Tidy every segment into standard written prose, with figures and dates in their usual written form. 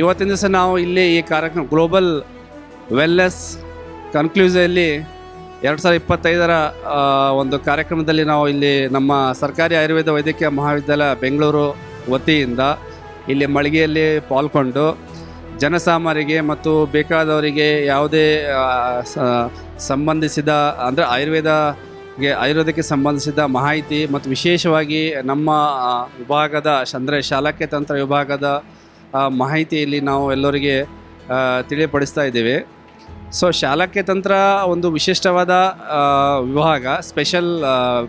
ಇವತ್ತಿನ ದಿವಸ ನಾವು ಇಲ್ಲಿ ಈ ಕಾರ್ಯಕ್ರಮ ಗ್ಲೋಬಲ್ ವೆಲ್ನೆಸ್ ಕನ್ಕ್ಲೂಸಲ್ಲಿ 2025 ಒಂದು ಕಾರ್ಯಕ್ರಮದಲ್ಲಿ ನಾವು ಇಲ್ಲಿ ನಮ್ಮ ಸರ್ಕಾರಿ ಆಯುರ್ವೇದ ವೈದ್ಯಕೀಯ ಮಹಾವಿದ್ಯಾಲಯ ಬೆಂಗಳೂರು ವತಿಯಿಂದ ಇಲ್ಲಿ ಮಳಿಗೆಯಲ್ಲಿ ಪಾಲ್ಗೊಂಡು ಜನಸಾಮಾನ್ಯರಿಗೆ ಮತ್ತು ಬೇಕಾದವರಿಗೆ ಯಾವುದೇ ಸಂಬಂಧಿಸಿದ ಅಂದರೆ ಆಯುರ್ವೇದಕ್ಕೆ ಸಂಬಂಧಿಸಿದ ಮಾಹಿತಿ ಮತ್ತು ವಿಶೇಷವಾಗಿ ನಮ್ಮ ವಿಭಾಗದ ಅಂದರೆ ಶಾಲಕ್ಯ ತಂತ್ರ ವಿಭಾಗದ ಮಾಹಿತಿಯಲ್ಲಿ ನಾವು ಎಲ್ಲರಿಗೆ ತಿಳಿಯಪಡಿಸ್ತಾ ಇದ್ದೇವೆ. ಸೊ ಶಾಲಕ್ಯ ತಂತ್ರ ಒಂದು ವಿಶಿಷ್ಟವಾದ ವಿಭಾಗ, ಸ್ಪೆಷಲ್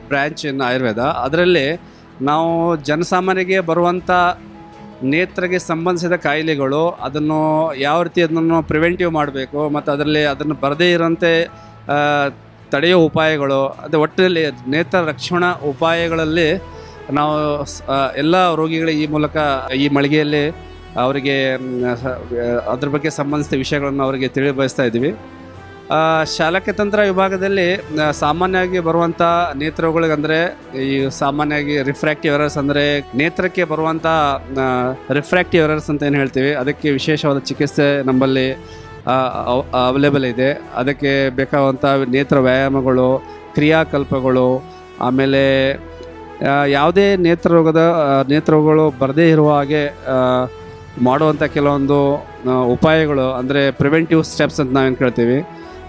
ಬ್ರ್ಯಾಂಚ್ ಇನ್ ಆಯುರ್ವೇದ. ಅದರಲ್ಲಿ ನಾವು ಜನಸಾಮಾನ್ಯರಿಗೆ ಬರುವಂಥ ನೇತ್ರಕ್ಕೆ ಸಂಬಂಧಿಸಿದ ಕಾಯಿಲೆಗಳು ಅದನ್ನು ಯಾವ ರೀತಿ ಅದನ್ನು ಪ್ರಿವೆಂಟಿವ್ ಮಾಡಬೇಕು ಮತ್ತು ಅದನ್ನು ಬರದೇ ಇರೋಂತೆ ತಡೆಯೋ ಉಪಾಯಗಳು, ಅದು ಒಟ್ಟಿನಲ್ಲಿ ನೇತ್ರ ರಕ್ಷಣಾ ಉಪಾಯಗಳಲ್ಲಿ ನಾವು ಎಲ್ಲ ರೋಗಿಗಳ ಈ ಮಳಿಗೆಯಲ್ಲಿ ಅವರಿಗೆ ಅದ್ರ ಬಗ್ಗೆ ಸಂಬಂಧಿಸಿದ ವಿಷಯಗಳನ್ನು ಅವರಿಗೆ ತಿಳಿಬಯಸ್ತಾ ಇದ್ದೀವಿ. ಶಾಲಕ್ಯ ತಂತ್ರ ವಿಭಾಗದಲ್ಲಿ ಸಾಮಾನ್ಯವಾಗಿ ಬರುವಂಥ ನೇತ್ರಗಳಿಗೆ ಅಂದರೆ ಈ ಸಾಮಾನ್ಯವಾಗಿ ರಿಫ್ರ್ಯಾಕ್ಟಿವ್ ಎರರ್ಸ್ ಅಂದರೆ ನೇತ್ರಕ್ಕೆ ಬರುವಂಥ ರಿಫ್ರ್ಯಾಕ್ಟಿವ್ ಎರರ್ಸ್ ಅಂತ ಏನು ಹೇಳ್ತೀವಿ, ಅದಕ್ಕೆ ವಿಶೇಷವಾದ ಚಿಕಿತ್ಸೆ ನಮ್ಮಲ್ಲಿ ಅವೈಲೇಬಲ್ ಇದೆ. ಅದಕ್ಕೆ ಬೇಕಾದಂಥ ನೇತ್ರ ವ್ಯಾಯಾಮಗಳು, ಕ್ರಿಯಾಕಲ್ಪಗಳು, ಆಮೇಲೆ ಯಾವುದೇ ನೇತ್ರರೋಗಗಳು ಬರದೇ ಇರುವ ಹಾಗೆ ಮಾಡುವಂಥ ಕೆಲವೊಂದು ಉಪಾಯಗಳು ಅಂದರೆ ಪ್ರಿವೆಂಟಿವ್ ಸ್ಟೆಪ್ಸ್ ಅಂತ ನಾವೇನು ಕೇಳ್ತೀವಿ.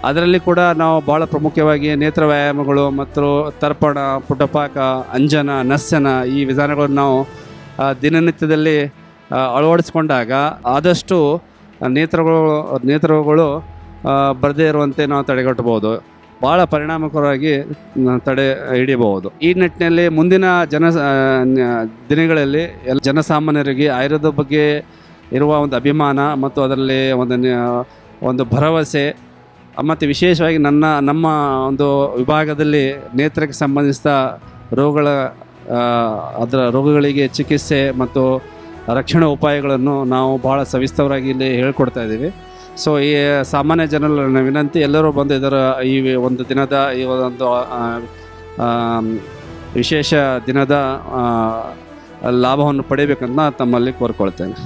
ಅದರಲ್ಲಿ ಕೂಡ ನಾವು ಭಾಳ ಪ್ರಮುಖವಾಗಿ ನೇತ್ರ ವ್ಯಾಯಾಮಗಳು ಮತ್ತು ತರ್ಪಣ, ಪುಟಪಾಕ, ಅಂಜನ, ನಸ್ಯನ ಈ ವಿಧಾನಗಳನ್ನು ನಾವು ದಿನನಿತ್ಯದಲ್ಲಿ ಅಳವಡಿಸ್ಕೊಂಡಾಗ ಆದಷ್ಟು ನೇತ್ರಗಳು ಬರದೇ ಇರುವಂತೆ ನಾವು ತಡೆಗಟ್ಟಬಹುದು, ಭಾಳ ಪರಿಣಾಮಕಾರಿಯಾಗಿ ತಡೆ ಹಿಡಿಯಬಹುದು. ಈ ನಿಟ್ಟಿನಲ್ಲಿ ಮುಂದಿನ ದಿನಗಳಲ್ಲಿ ಜನಸಾಮಾನ್ಯರಿಗೆ ಆಯುರ್ವೇದ ಬಗ್ಗೆ ಇರುವ ಒಂದು ಅಭಿಮಾನ ಮತ್ತು ಅದರಲ್ಲಿ ಒಂದು ಭರವಸೆ ಮತ್ತು ವಿಶೇಷವಾಗಿ ನಮ್ಮ ಒಂದು ವಿಭಾಗದಲ್ಲಿ ನೇತ್ರಕ್ಕೆ ಸಂಬಂಧಿಸಿದ ರೋಗಗಳಿಗೆ ಚಿಕಿತ್ಸೆ ಮತ್ತು ರಕ್ಷಣಾ ಉಪಾಯಗಳನ್ನು ನಾವು ಭಾಳ ಸವಿಸ್ತರವಾಗಿ ಇಲ್ಲಿ ಹೇಳ್ಕೊಡ್ತಾ ಇದ್ದೀವಿ. ಸೊ ಈ ಸಾಮಾನ್ಯ ಜನರ ವಿನಂತಿ, ಎಲ್ಲರೂ ಬಂದು ಈ ಒಂದು ದಿನದ ಈ ಒಂದು ವಿಶೇಷ ದಿನದ ಲಾಭವನ್ನು ಪಡೆಯಬೇಕಂತ ತಮ್ಮಲ್ಲಿ ಕೋರ್ಕೊಳ್ತೇನೆ.